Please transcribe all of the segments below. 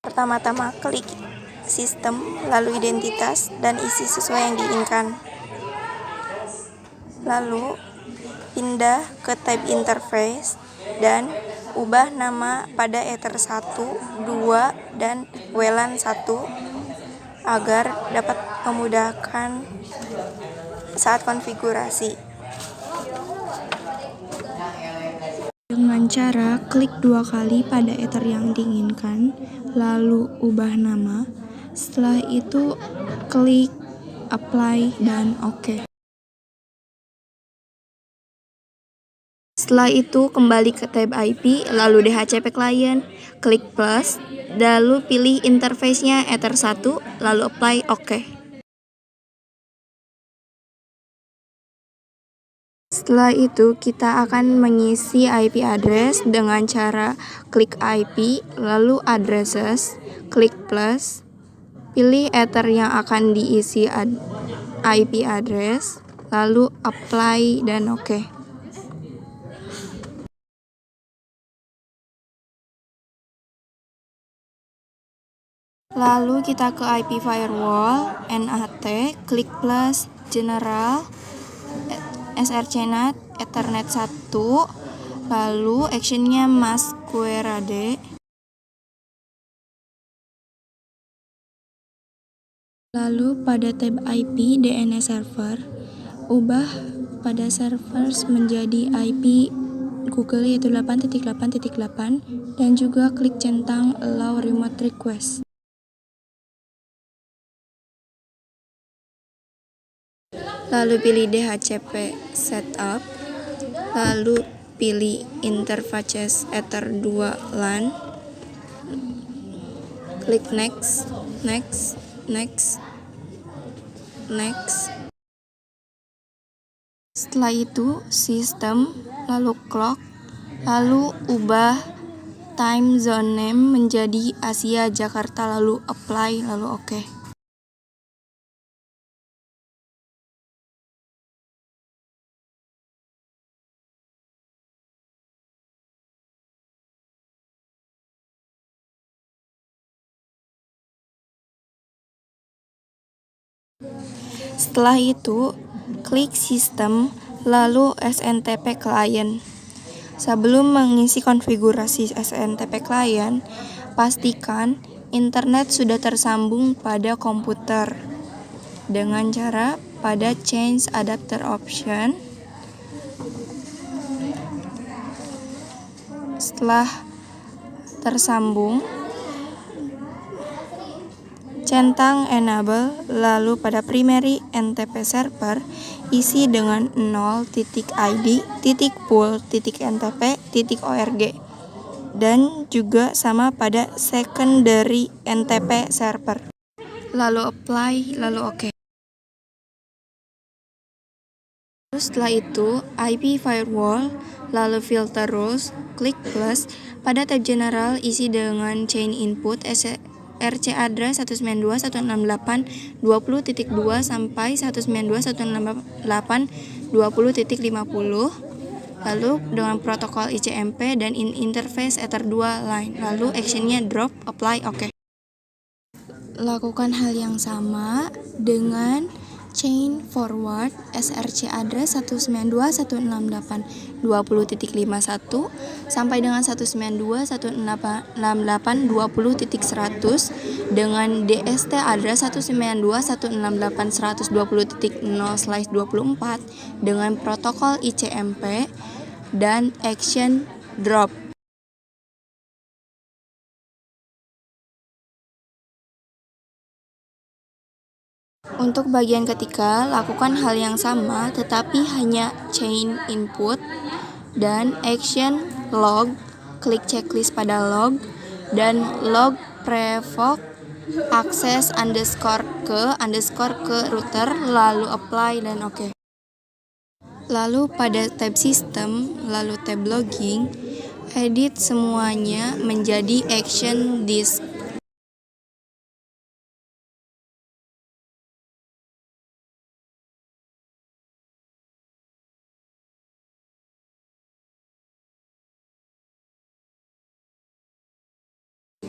Pertama-tama klik sistem, lalu identitas, dan isi sesuai yang diinginkan. Lalu pindah ke tab interface dan ubah nama pada Ether 1, 2, dan WLAN 1 agar dapat memudahkan saat konfigurasi. Dengan cara klik 2 kali pada Ether yang diinginkan, lalu ubah nama. Setelah itu klik apply dan OK. Setelah itu kembali ke tab IP, lalu DHCP client, klik plus, lalu pilih interface-nya Ether 1, lalu apply OK. Setelah itu kita akan mengisi IP address dengan cara klik IP, lalu addresses, klik plus, pilih Ether yang akan diisi IP address, lalu apply dan OK. Lalu kita ke IP firewall, NAT, klik plus, general, SRCNAT, Ethernet 1, lalu actionnya masquerade. Lalu pada tab IP DNS server, ubah pada servers menjadi IP Google yaitu 8.8.8 dan juga klik centang allow remote request. Lalu pilih DHCP setup, lalu pilih interface Ether 2 LAN, klik next, next, next, next. Setelah itu sistem, lalu clock, lalu ubah time zone name menjadi Asia Jakarta, lalu apply, lalu OK. Setelah itu, klik sistem, lalu SNTP client. Sebelum mengisi konfigurasi SNTP client, pastikan internet sudah tersambung pada komputer dengan cara pada change adapter option. Setelah tersambung, centang enable, lalu pada primary NTP server isi dengan 0.id.pool.ntp.org dan juga sama pada secondary NTP server. Lalu apply, lalu OK. Setelah itu IP firewall, lalu filter rules, klik plus, pada tab general isi dengan chain input RC address 192.168.20.2 sampai 192.168.20.50, lalu dengan protokol ICMP dan interface Ether 2 line, lalu actionnya drop, apply, OK. Lakukan hal yang sama dengan chain forward SRC address 192.168.20.51 sampai dengan 192.168.20.100 dengan DST address 192.168.120.0/24 dengan protokol ICMP dan action drop. Untuk bagian ketiga, lakukan hal yang sama tetapi hanya chain input dan action log, klik checklist pada log dan log provoke access underscore ke router, lalu apply dan OK. Lalu pada tab sistem, lalu tab logging, edit semuanya menjadi action disk.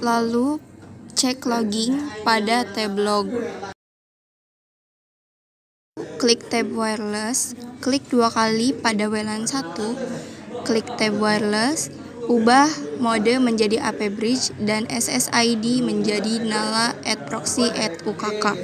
Lalu cek logging pada tab log. Klik tab wireless, klik 2 kali pada WLAN 1, klik tab wireless, ubah mode menjadi AP bridge dan SSID menjadi nala@proxy@ukk.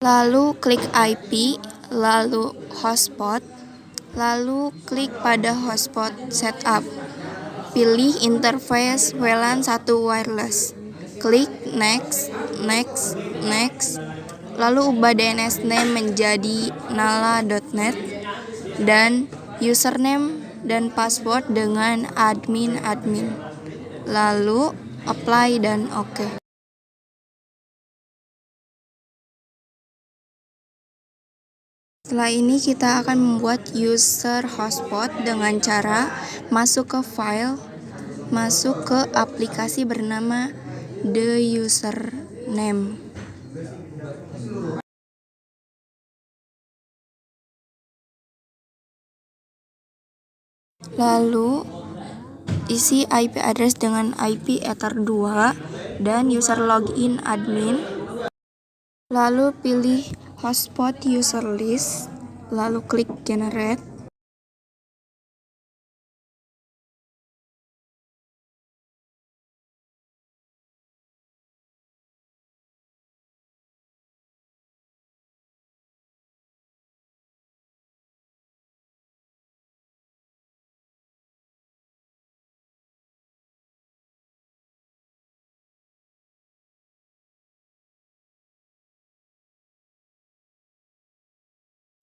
Lalu klik IP, lalu hotspot, lalu klik pada hotspot setup. Pilih interface WLAN 1 wireless. Klik next, next, next. Lalu ubah DNS name menjadi nala.net dan username dan password dengan admin. Lalu apply dan OK. Setelah ini kita akan membuat user hotspot dengan cara masuk ke file, masuk ke aplikasi bernama the username. Lalu isi IP address dengan IP ether 2 dan user login admin. Lalu pilih hotspot user list, lalu klik generate.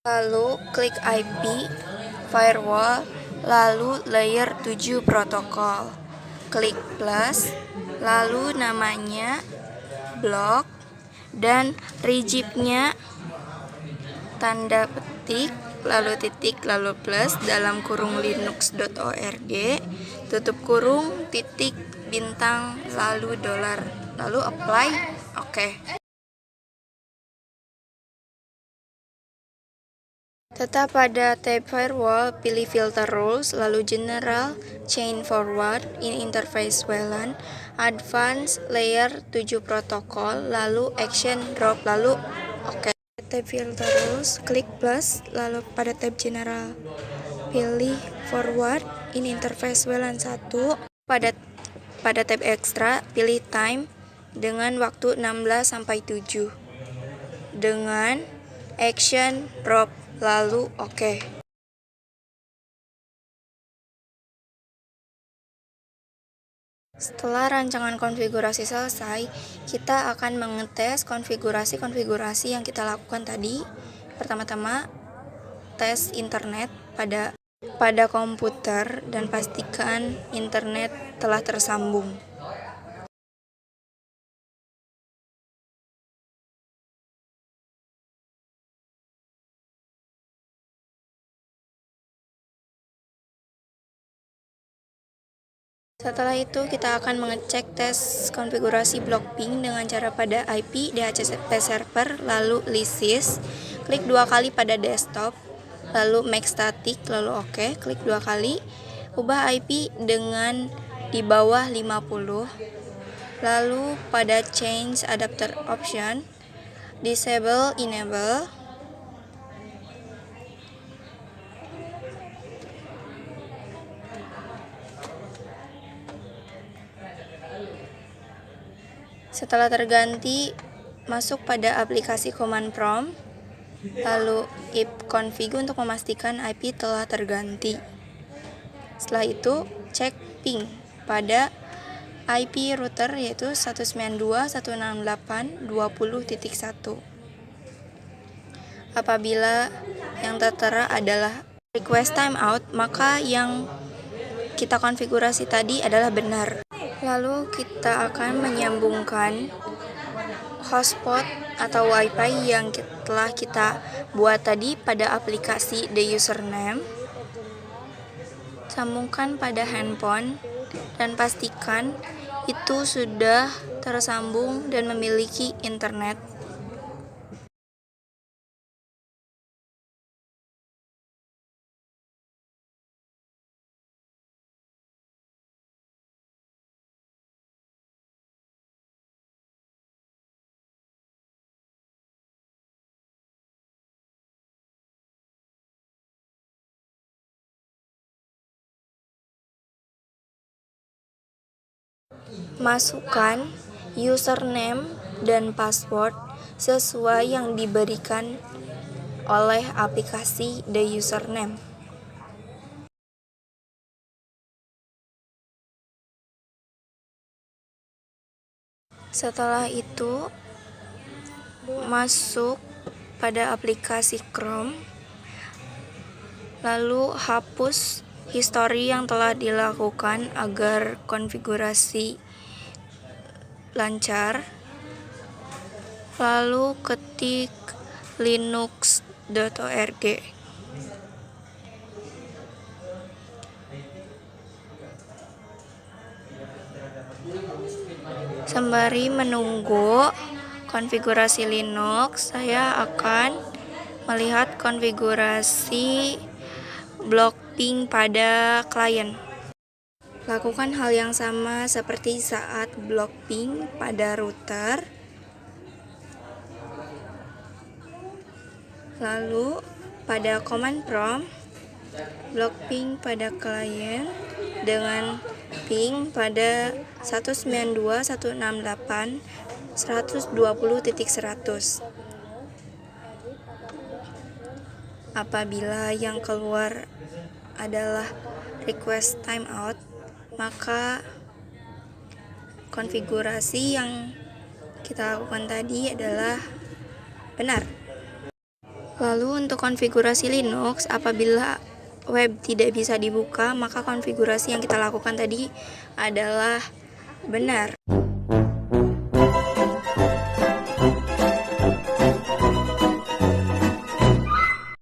Lalu klik IP, firewall, lalu layer 7 protokol. Klik plus, lalu namanya blok dan region-nya tanda petik, lalu titik, lalu plus dalam kurung linux.org, tutup kurung, titik, bintang, lalu $, lalu apply, OK. Tetap pada tab firewall, pilih filter rules, lalu general, chain forward, in interface WLAN, advanced, layer 7 protokol, lalu action drop, lalu OK. Tab filter rules, klik plus, lalu pada tab general, pilih forward, in interface WLAN 1, pada tab extra, pilih time dengan waktu 16-7, dengan action drop, lalu OK. Setelah rancangan konfigurasi selesai, kita akan mengetes konfigurasi yang kita lakukan tadi. Pertama-tama, tes internet pada komputer dan pastikan internet telah tersambung. Setelah itu kita akan mengecek tes konfigurasi Blockping dengan cara pada IP DHCP server, lalu lisis, klik 2 kali pada desktop, lalu make static, lalu OK, klik 2 kali, ubah IP dengan di bawah 50, lalu pada change adapter option, disable enable, setelah terganti, masuk pada aplikasi command prompt, lalu ipconfig untuk memastikan IP telah terganti. Setelah itu, cek ping pada IP router yaitu 192.168.20.1. Apabila yang tertera adalah request timeout, maka yang kita konfigurasi tadi adalah benar. Lalu kita akan menyambungkan hotspot atau WiFi yang telah kita buat tadi pada aplikasi the username. Sambungkan pada handphone dan pastikan itu sudah tersambung dan memiliki internet. Masukkan username dan password sesuai yang diberikan oleh aplikasi The Username. Setelah itu, masuk pada aplikasi Chrome, lalu hapus histori yang telah dilakukan agar konfigurasi lancar. Lalu ketik linux.org. Sembari menunggu konfigurasi Linux, saya akan melihat konfigurasi Blockping pada klien. Lakukan hal yang sama seperti saat Blockping pada router. Lalu pada command prompt, Blockping pada klien dengan ping pada 192.168.120.100. Apabila yang keluar adalah request timeout, maka konfigurasi yang kita lakukan tadi adalah benar. Lalu untuk konfigurasi Linux, apabila web tidak bisa dibuka, maka konfigurasi yang kita lakukan tadi adalah benar.